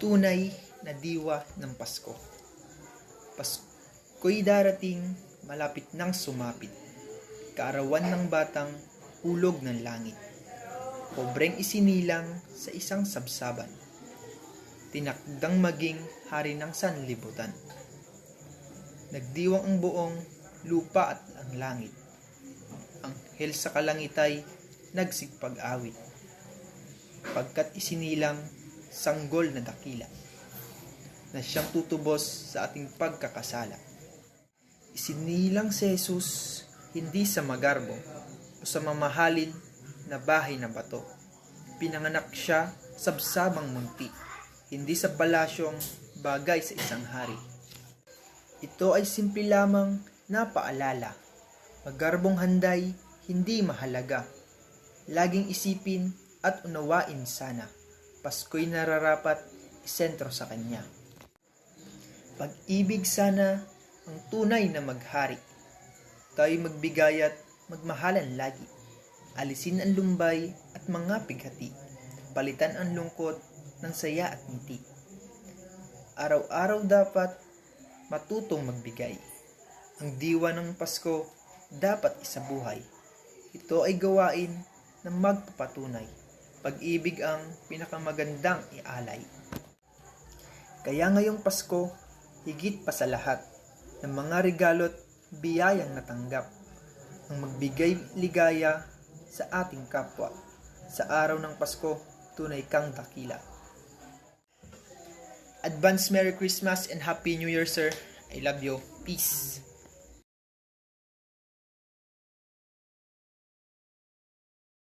tunay na diwa ng Pasko. Pasko'y darating, malapit nang sumapit. Kaarawan ng batang hulog ng langit. Pobreng isinilang sa isang sabsaban. Tinakdang maging hari ng sanlibutan. Nagdiwang ang buong lupa at ang langit. Anghel sa kalangitay nagsigpag-awit. Pagkat isinilang sanggol na dakila na siyang tutubos sa ating pagkakasala. Isinilang si Jesus hindi sa magarbo o sa mamahalin na bahay na bato. Pinanganak siya sa sabsabang munti, hindi sa palasyong bagay sa isang hari. Ito ay simple lamang na paalala. Magarbong handay, hindi mahalaga. Laging isipin at unawain sana. Pasko'y nararapat isentro sa Kanya. Pag-ibig sana ang tunay na maghari. Tayo'y magbigay at magmahalan lagi. Alisin ang lumbay at mga pighati. Palitan ang lungkot ng saya at ngiti. Araw-araw dapat matutong magbigay. Ang diwa ng Pasko dapat isabuhay. Ito ay gawain na magpapatunay. Pag-ibig ang pinakamagandang ialay. Kaya ngayong Pasko, higit pa sa lahat ng mga regalo't biyayang natanggap, ang magbigay ligaya sa ating kapwa. Sa araw ng Pasko, tunay kang dakila. Advance Merry Christmas and Happy New Year, sir. I love you. Peace.